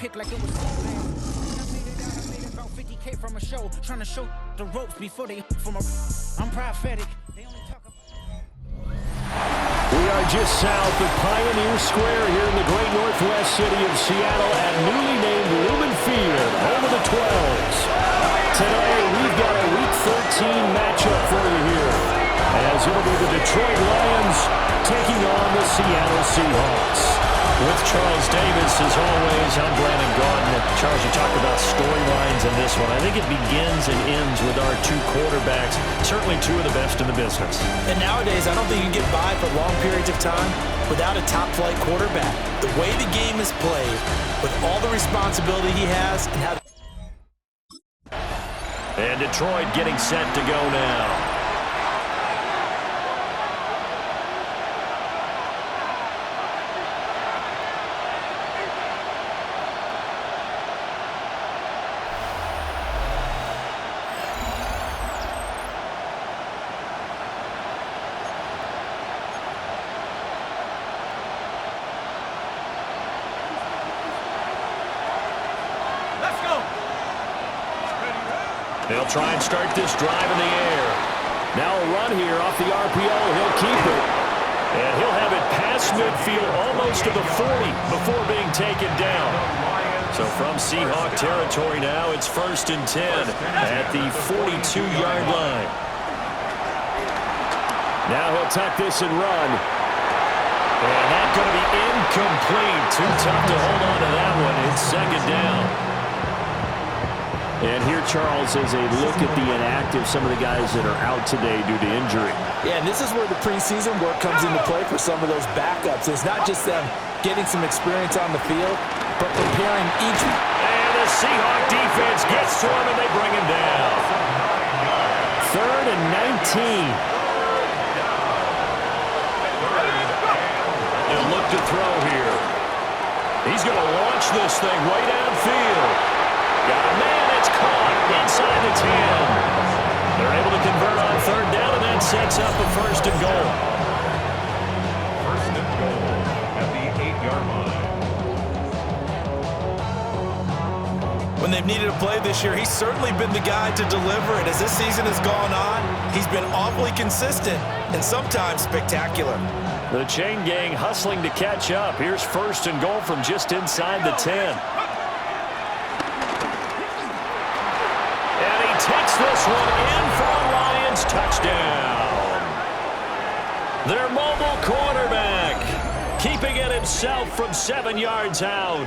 pick like it was I made about 50K from a show, trying to show the ropes before they from a. I'm prophetic. They only talk about. We are just south of Pioneer Square here in the great northwest city of Seattle at newly named Lumen Field, home of the 12s. Today, we've got a Week 13 matchup for you here, as it'll be the Detroit Lions taking on the Seattle Seahawks. With Charles Davis, as always, I'm Brandon Gaudin. Charles, you talked about storylines in this one. I think it begins and ends with our two quarterbacks, certainly two of the best in the business. And nowadays, I don't think you can get by for long periods of time without a top-flight quarterback. The way the game is played, with all the responsibility he has, and how... And Detroit getting set to go now. They'll try and start this drive in the air. Now a run here off the RPO. He'll keep it. And he'll have it past midfield almost to the 40 before being taken down. So from Seahawk territory now, it's 1st and 10 at the 42-yard line. Now he'll tuck this and run. And that's going to be incomplete. Too tough to hold on to that one. It's 2nd down. And here, Charles, is a look at the inactive, some of the guys that are out today due to injury. Yeah, and this is where the preseason work comes into play for some of those backups. It's not just them getting some experience on the field, but preparing each. And the Seahawk defense gets to him, and they bring him down. 3rd and 19. They'll look to throw here. He's going to launch this thing way downfield. Got a man. It's caught inside the 10. They're able to convert on 3rd down, and that sets up a 1st and goal. 1st and goal at the 8-yard line. When they've needed a play this year, he's certainly been the guy to deliver it. As this season has gone on, he's been awfully consistent and sometimes spectacular. The chain gang hustling to catch up. Here's 1st and goal from just inside the 10. Takes this one in for a Lions touchdown. Their mobile quarterback keeping it himself from 7 yards out.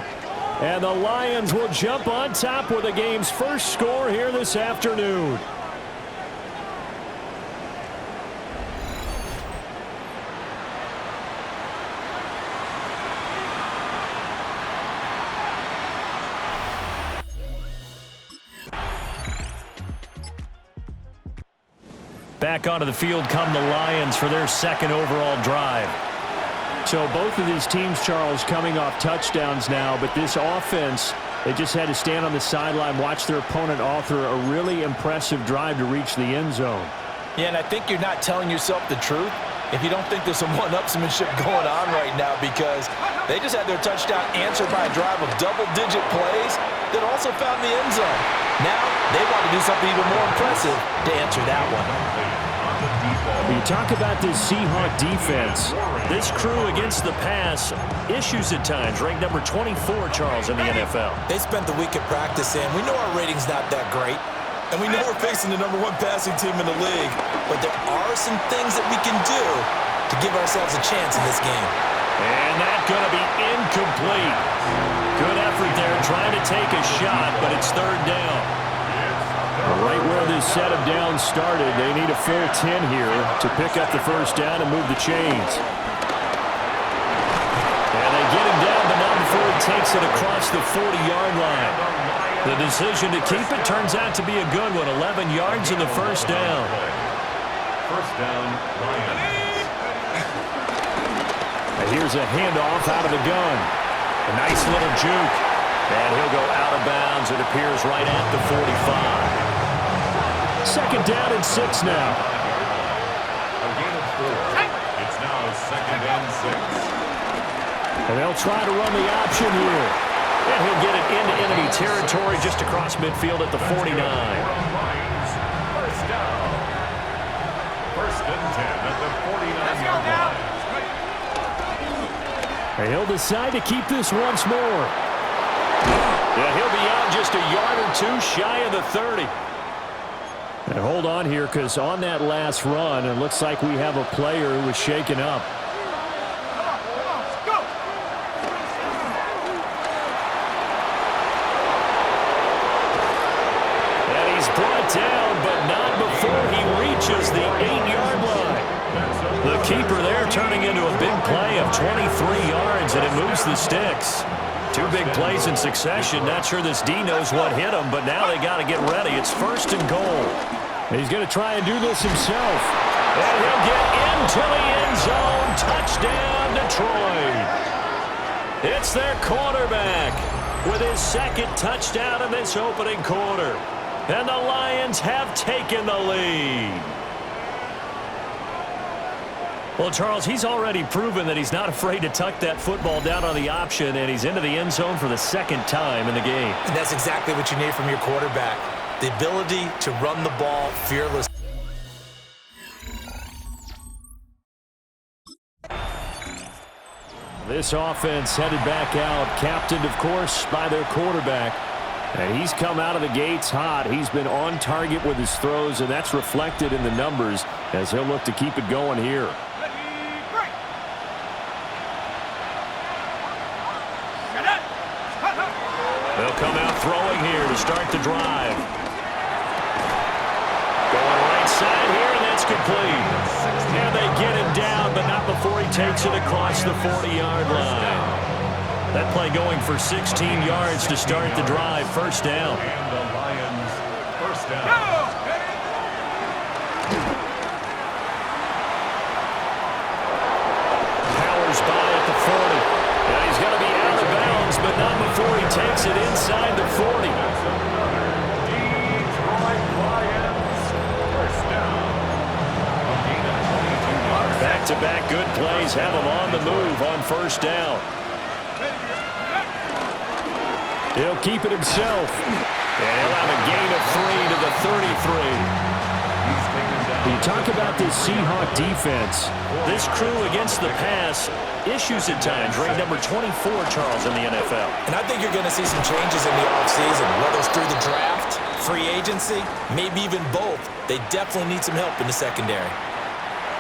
And the Lions will jump on top with the game's first score here this afternoon. Back onto the field come the Lions for their 2nd overall drive. So both of these teams, Charles, coming off touchdowns now, but this offense, they just had to stand on the sideline, watch their opponent author a really impressive drive to reach the end zone. Yeah, and I think you're not telling yourself the truth if you don't think there's some one-upsmanship going on right now, because they just had their touchdown answered by a drive of double-digit plays that also found the end zone. Now they want to do something even more impressive to answer that one. You talk about this Seahawk defense. This crew against the pass, issues at times, ranked number 24, Charles, in the NFL. They spent the week at practice in. We know our rating's not that great, and we know we're facing the #1 passing team in the league, but there are some things that we can do to give ourselves a chance in this game. And that's going to be incomplete. Good effort there trying to take a shot, but it's 3rd down. Right where this set of downs started, they need a full 10 here to pick up the 1st down and move the chains. And they get him down, but not before he takes it across the 40-yard line. The decision to keep it turns out to be a good one. 11 yards in the 1st down. 1st down, Lions. And here's a handoff out of the gun. A nice little juke. And he'll go out of bounds. It appears right at the 45. 2nd down and 6 now. A gain of 4. It's now 2nd and 6. And they'll try to run the option here. And he'll get it into enemy territory just across midfield at the 49. First down. First and 10 at the 49-yard line. And he'll decide to keep this once more. Yeah, he'll be out just a yard or two shy of the 30. And hold on here, because on that last run, it looks like we have a player who was shaken up. And he's brought down, but not before he reaches the 8-yard line. The keeper there turning into a big play of 23 yards, and it moves the sticks. Two big plays in succession. Not sure this D knows what hit him, but now they got to get ready. It's first and goal. He's going to try and do this himself. And he'll get into the end zone. Touchdown, Detroit. It's their quarterback with his second touchdown in this opening quarter. And the Lions have taken the lead. Well, Charles, he's already proven that he's not afraid to tuck that football down on the option, and he's into the end zone for the second time in the game. And that's exactly what you need from your quarterback. The ability to run the ball fearless. This offense headed back out, captained, of course, by their quarterback. And he's come out of the gates hot. He's been on target with his throws, and that's reflected in the numbers as he'll look to keep it going here. They'll come out throwing here to start the drive. Going right side here, and that's complete. And they get him down, but not before he takes it across the 40-yard line. That play going for 16 yards to start the drive. First down. And the Lions, first down. Powers by at the 40. And he's going to be out of bounds, but not before he takes it inside the 40. Detroit Lions, first down. A gain of 22 yards. Back-to-back good plays have him on the move on first down. He'll keep it himself. And he'll have a gain of 3 to the 33. You talk about this Seahawk defense. This crew against the pass, issues at times, ranked number 24, Charles, in the NFL. And I think you're going to see some changes in the offseason, whether it's through the draft, free agency, maybe even both. They definitely need some help in the secondary.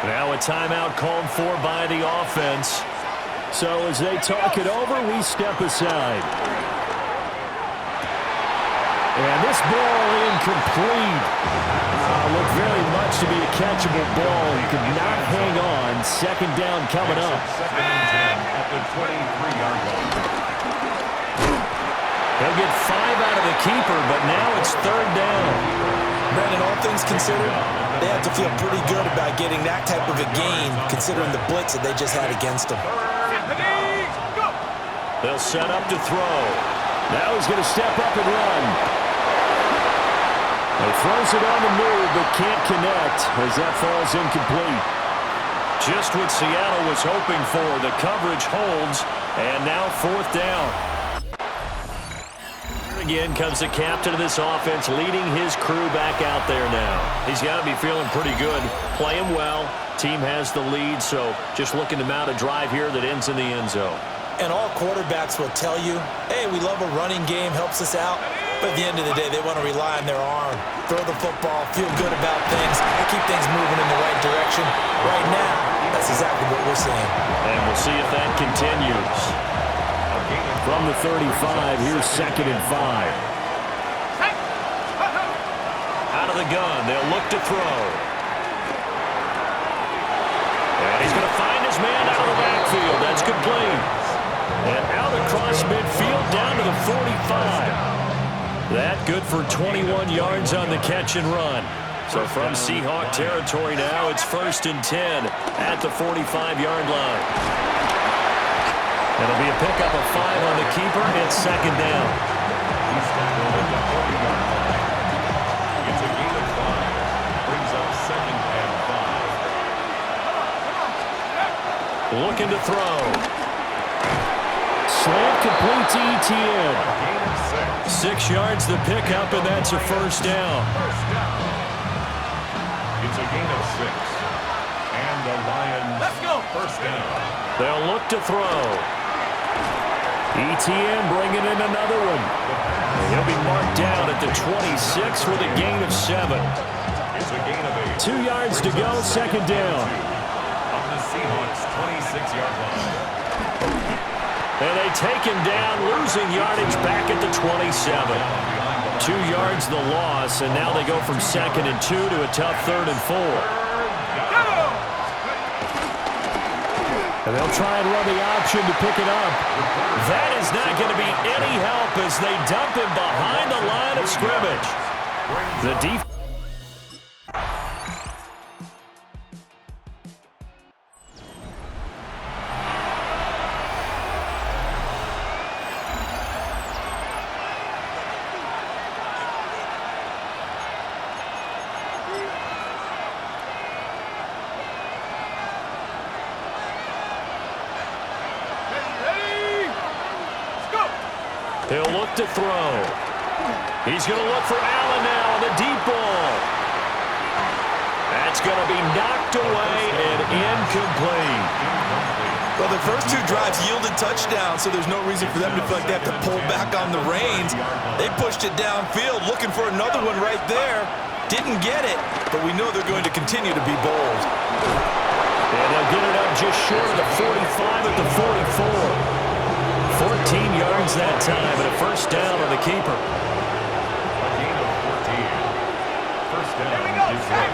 Now a timeout called for by the offense. So as they talk it over, we step aside. And this ball incomplete. Looked very much to be a catchable ball. He could not hang on. Second down coming up. Second and 10 at the 23-yard line. They'll get 5 out of the keeper, but now it's third down. Brandon, all things considered, they have to feel pretty good about getting that type of a gain, considering the blitz that they just had against them. They'll set up to throw. Now he's going to step up and run. He throws it on the move, but can't connect as that falls incomplete. Just what Seattle was hoping for. The coverage holds, and now fourth down. Here again comes the captain of this offense, leading his crew back out there now. He's got to be feeling pretty good, playing well. Team has the lead, so just looking to mount a drive here that ends in the end zone. And all quarterbacks will tell you, hey, we love a running game, helps us out. But at the end of the day, they want to rely on their arm, throw the football, feel good about things, keep things moving in the right direction. Right now, that's exactly what we're seeing. And we'll see if that continues. From the 35, here's second and 5. Out of the gun, they'll look to throw. And he's going to find his man out of the backfield. That's complete. And out across midfield down to the 45. That good for 21 yards on the catch and run. So from Seahawk territory now, it's first and 10 at the 45-yard line. It'll be a pickup of 5 on the keeper. It's second down. He's tackled at the 40-yard line. It's a gain of 5. Brings up second and 5. Looking to throw. Slant incomplete to ETN. Gain of 6. 6 yards the pickup, and that's a first down. First down. It's a gain of 6. And the Lions. Let's go. First down. They'll look to throw. ETN bringing in another one. He'll be marked down at the 26 with a gain of 7. It's a gain of 8. 2 yards to go, second down. On the Seahawks' 26-yard line. And they take him down, losing yardage back at the 27. 2 yards the loss, and now they go from 2nd and 2 to a tough 3rd and 4. And they'll try and run the option to pick it up. That is not going to be any help as they dump him behind the line of scrimmage. The defense. He'll look to throw. He's going to look for Allen now on the deep ball. That's going to be knocked away and incomplete. Well, the first 2 drives yielded touchdowns, so there's no reason for them to feel like they have to pull back on the reins. They pushed it downfield, looking for another one right there. Didn't get it, but we know they're going to continue to be bold. And they'll get it up just short of the 45 at the 44. 14 yards that time, and a first down on the keeper. A gain of 14. First down is right.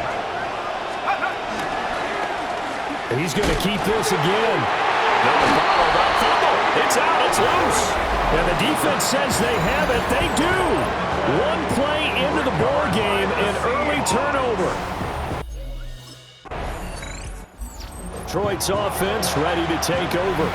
He's going to keep this again. It's out, it's loose. And the defense says they have it. They do. 1 play into the ball game, an early turnover. Detroit's offense ready to take over.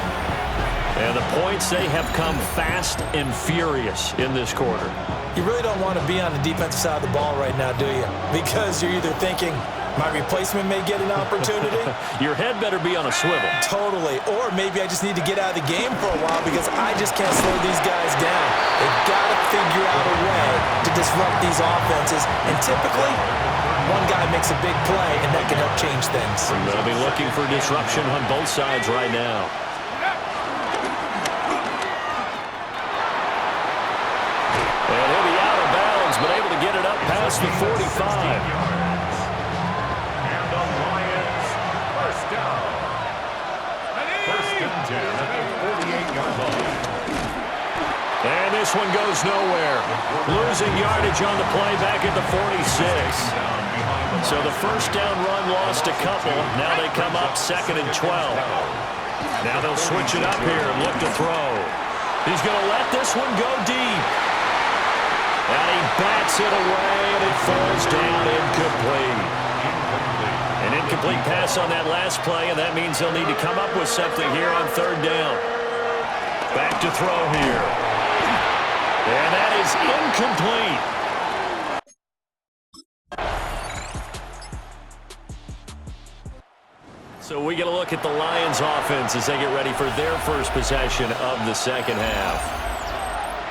And the points, they have come fast and furious in this quarter. You really don't want to be on the defensive side of the ball right now, do you? Because you're either thinking, my replacement may get an opportunity. Your head better be on a swivel. Totally. Or maybe I just need to get out of the game for a while because I just can't slow these guys down. They've got to figure out a way to disrupt these offenses. And typically, one guy makes a big play, and that can help change things. They'll be looking for disruption on both sides right now. And he'll be out of bounds, but able to get it up past the 45. And the Lions, first down. First and 10 at the 48-yard line. And this one goes nowhere. Losing yardage on the play back at the 46. So the first down run lost a couple. Now they come up 2nd and 12. Now they'll switch it up here and look to throw. He's going to let this one go deep. And he bats it away, and it falls down incomplete. An incomplete pass on that last play, and that means they'll need to come up with something here on 3rd down. Back to throw here. And that is incomplete. So we get a look at the Lions offense as they get ready for their first possession of the second half.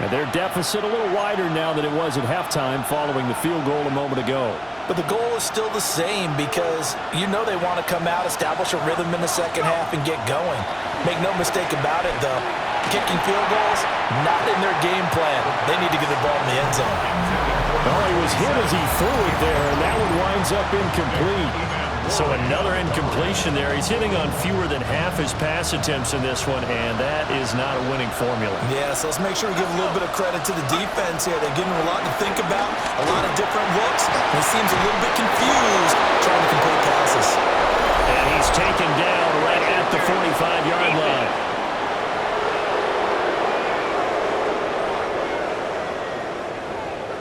And their deficit a little wider now than it was at halftime following the field goal a moment ago. But the goal is still the same because you know they want to come out, establish a rhythm in the second half, and get going. Make no mistake about it, though. Kicking field goals, not in their game plan. They need to get the ball in the end zone. Well, he was hit as he threw it there, and that one winds up incomplete. So another incompletion there. He's hitting on fewer than half his pass attempts in this one, and that is not a winning formula. Yeah, so let's make sure we give a little bit of credit to the defense here. They're giving him a lot to think about, a lot of different looks, and he seems a little bit confused trying to complete passes. And he's taken down right at the 45-yard line.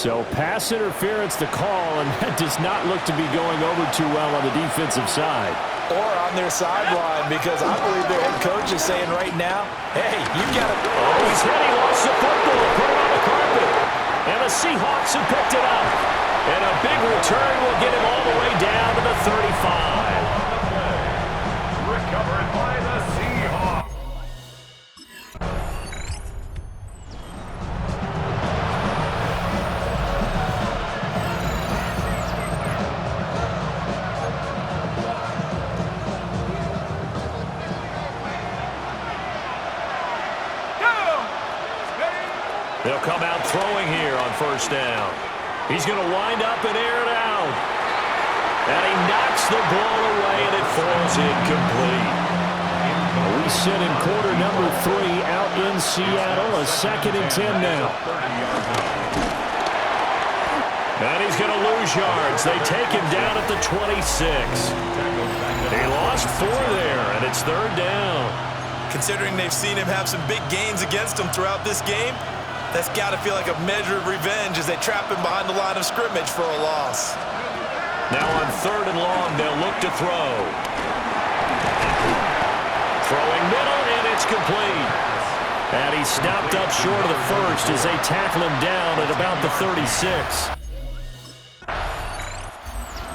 So pass interference the call, and that does not look to be going over too well on the defensive side. Or on their sideline, because I believe their head coach is saying right now, hey, you got to... Oh, he's hit. He lost the football. Put it on the carpet. And the Seahawks have picked it up. And a big return will get him all the way down to the 35. Recovered by the Seahawks. They'll come out throwing here on first down. He's going to wind up and air it out. And he knocks the ball away, and it falls incomplete. We sit in quarter number 3 out in Seattle. A 2nd and 10 now. And he's going to lose yards. They take him down at the 26. He lost 4 there, and it's 3rd down. Considering they've seen him have some big gains against them throughout this game, that's got to feel like a measure of revenge as they trap him behind the line of scrimmage for a loss. Now on 3rd and long, they'll look to throw. Throwing middle, and it's complete. And he's stopped up short of the first as they tackle him down at about the 36.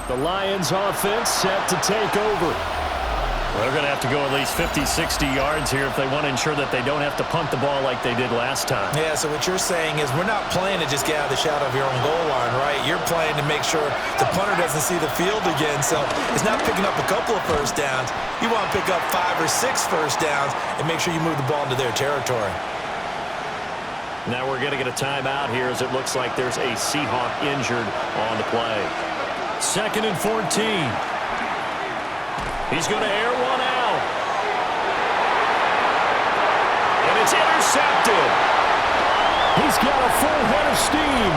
The Lions offense set to take over. Well, they're going to have to go at least 50, 60 yards here if they want to ensure that they don't have to punt the ball like they did last time. Yeah, so what you're saying is we're not playing to just get out of the shadow of your own goal line, right? You're playing to make sure the punter doesn't see the field again. So it's not picking up a couple of first downs. You want to pick up 5 or 6 first downs and make sure you move the ball into their territory. Now we're going to get a timeout here as it looks like there's a Seahawk injured on the play. 2nd and 14. He's going to air one out. And it's intercepted. He's got a full head of steam.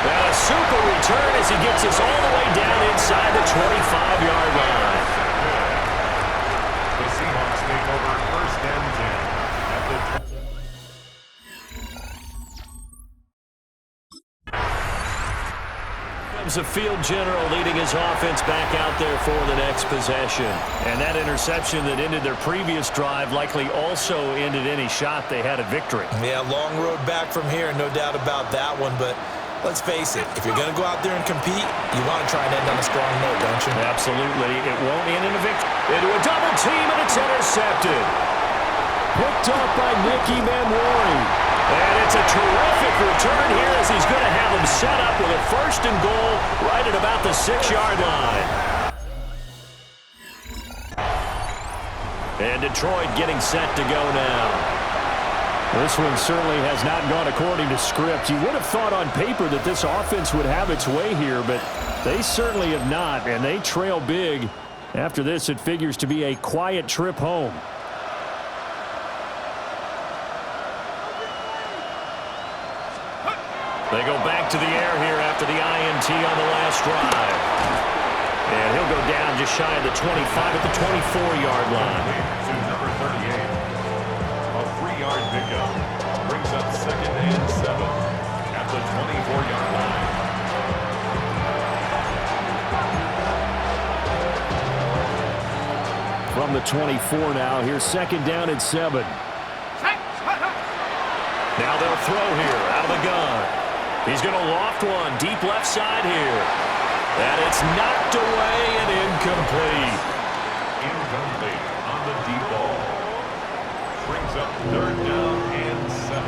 And a super return as he gets us all the way down inside the 25-yard line. The Seahawks take over 1st and 10 at the A field general leading his offense back out there for the next possession. And that interception that ended their previous drive likely also ended any shot they had at victory. Yeah, long road back from here, no doubt about that one. But let's face it, if you're going to go out there and compete, you want to try and end on a strong note, don't you? Absolutely. It won't end in a victory. Into a double team, and it's intercepted. Picked up by Nicky Manwari. And it's a terrific return here as he's going to have him set up with a 1st and goal right at about the 6-yard line. And Detroit getting set to go now. This one certainly has not gone according to script. You would have thought on paper that this offense would have its way here, but they certainly have not, and they trail big. After this, it figures to be a quiet trip home. They go back to the air here after the INT on the last drive. And he'll go down just shy of the 25 at the 24-yard line. To number 38. A 3-yard pickup brings up 2nd and 7 at the 24-yard line. From the 24 now, here's 2nd down and 7. Now they'll throw here out of the gun. He's going to loft one deep left side here. And it's knocked away and incomplete. Incomplete on the deep ball. Brings up 3rd down and 7.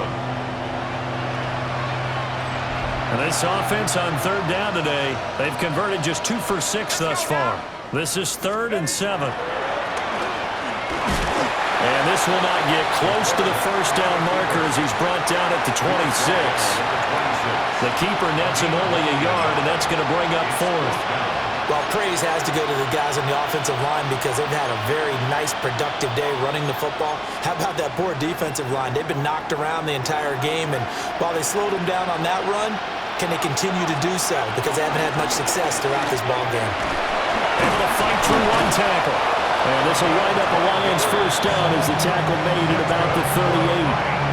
And this offense on 3rd down today, they've converted just 2 for 6 thus far. This is 3rd and 7. And this will not get close to the 1st down marker as he's brought down at the 26. The keeper nets him only a yard, and that's going to bring up 4th. Well, praise has to go to the guys on the offensive line because they've had a very nice, productive day running the football. How about that poor defensive line? They've been knocked around the entire game, and while they slowed them down on that run, can they continue to do so? Because they haven't had much success throughout this ball game. Able to fight through one tackle. And this will wind up a Lions 1st down as the tackle made at about the 38.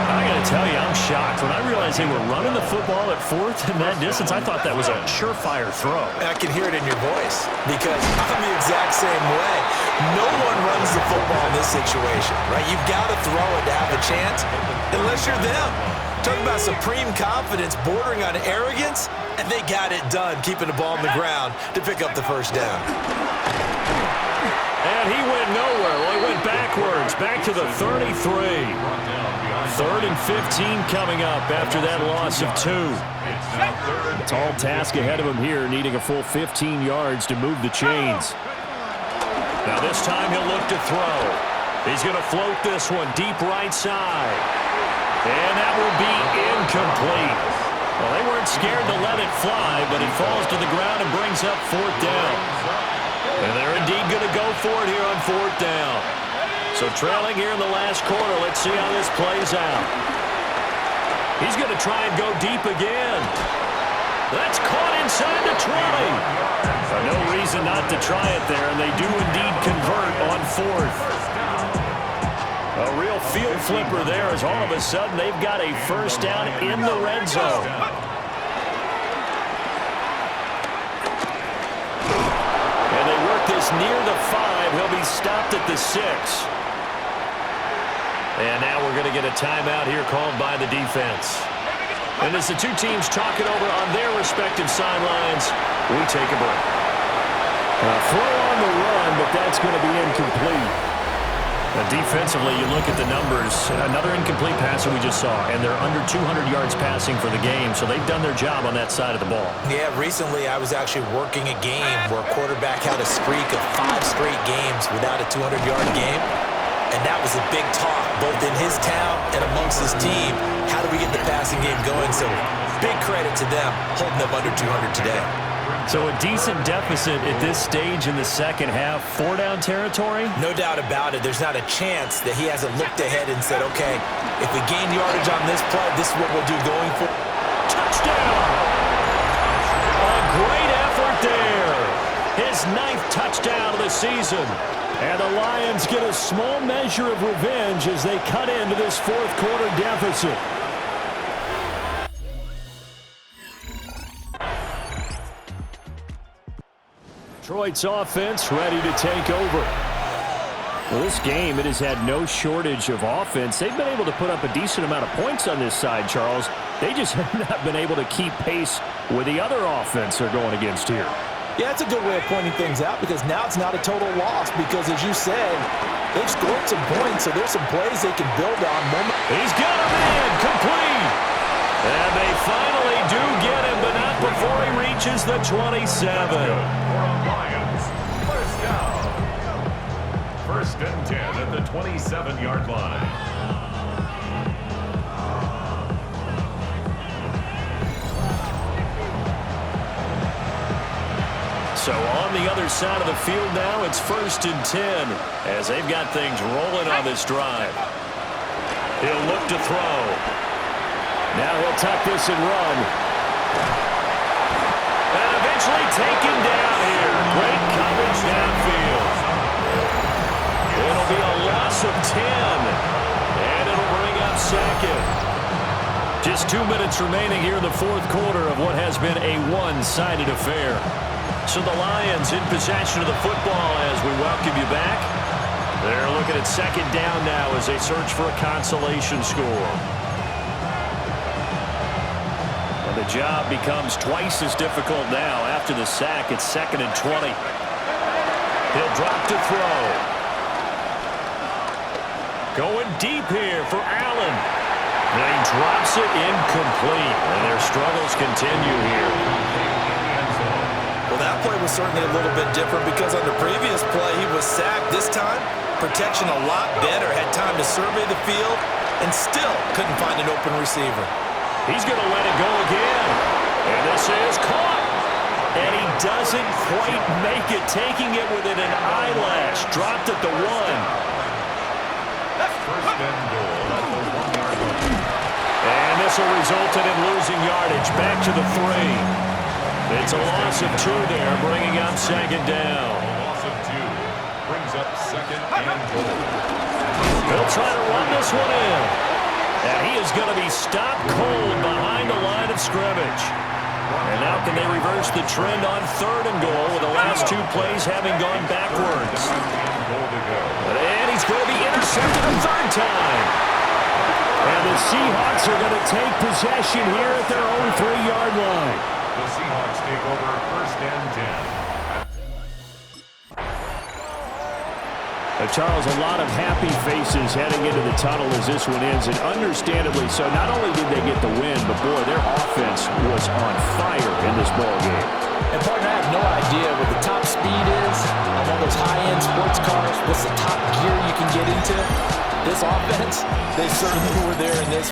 I got to tell you, I'm shocked. When I realized they were running the football at 4th in that distance, I thought that was a surefire throw. I can hear it in your voice because I'm the exact same way. No one runs the football in this situation, right? You've got to throw it to have a chance unless you're them. Talking about supreme confidence bordering on arrogance, and they got it done keeping the ball on the ground to pick up the 1st down. And he went nowhere. Well, he went backwards, back to the 33. 3rd and 15 coming up after that loss of 2. A tall task ahead of him here, needing a full 15 yards to move the chains. Now this time he'll look to throw. He's going to float this one deep right side. And that will be incomplete. Well, they weren't scared to let it fly, but it falls to the ground and brings up fourth down. And they're indeed going to go for it here on fourth down. So trailing here in the last quarter, let's see how this plays out. He's going to try and go deep again. That's caught inside the 20. No reason not to try it there, and they do indeed convert on fourth. A real field flipper there as all of a sudden they've got a first down in the red zone. And they work this near the 5. He'll be stopped at the 6. And now we're going to get a timeout here called by the defense. And as the two teams talk it over on their respective sidelines, we take a break. Throw on the run, but that's going to be incomplete. Defensively, you look at the numbers, another incomplete pass that we just saw, and they're under 200 yards passing for the game, so they've done their job on that side of the ball. Yeah, recently I was actually working a game where a quarterback had a streak of 5 straight games without a 200-yard game, and that was a big talk, both in his town and amongst his team. How do we get the passing game going? So big credit to them holding them under 200 today. So a decent deficit at this stage in the second half. 4-down territory? No doubt about it. There's not a chance that he hasn't looked ahead and said, okay, if we gain yardage on this play, this is what we'll do going forward. Touchdown! A great effort there. His 9th touchdown of the season. And the Lions get a small measure of revenge as they cut into this fourth quarter deficit. Detroit's offense ready to take over. Well, this game, it has had no shortage of offense. They've been able to put up a decent amount of points on this side, Charles. They just have not been able to keep pace with the other offense they're going against here. Yeah, it's a good way of pointing things out because now it's not a total loss because, as you said, they've scored some points, so there's some plays they can build on. He's got a man, complete. And they finally do get him, but not before he reaches the 27. First down. First and 10 at the 27-yard line. So on the other side of the field now, it's first and 10 as they've got things rolling on this drive. He'll look to throw. Now he'll tuck this and run. And eventually taken down here. Great coverage downfield. It'll be a loss of 10. And it'll bring up second. Just 2 minutes remaining here in the fourth quarter of what has been a one-sided affair. So the Lions in possession of the football as we welcome you back. They're looking at second down now as they search for a consolation score. And the job becomes twice as difficult now. After the sack, it's second and 20. He'll drop to throw. Going deep here for Allen. And he drops it incomplete. And their struggles continue here. Well, that play was certainly a little bit different because on the previous play, he was sacked. This time, protection a lot better. Had time to survey the field and still couldn't find an open receiver. He's going to let it go again. And this is caught. And he doesn't quite make it, taking it within an eyelash. Dropped at the 1. First and goal at the 1-yard line. And this will result in him losing yardage. Back to the 3. It's a loss of 2 there, bringing up second down. A loss of 2 brings up second and goal. He'll try to run this one in. And he is going to be stopped cold behind the line of scrimmage. And now can they reverse the trend on third and goal with the last 2 plays having gone backwards. And he's going to be intercepted a third time. And the Seahawks are going to take possession here at their own 3-yard line. The Seahawks take over first and 10. Charles, a lot of happy faces heading into the tunnel as this one ends, and understandably so. Not only did they get the win, but boy, their offense was on fire in this ball game. And partner, I have no idea what the top speed is on all those high-end sports cars. What's the top gear you can get into? This offense, they certainly were there in this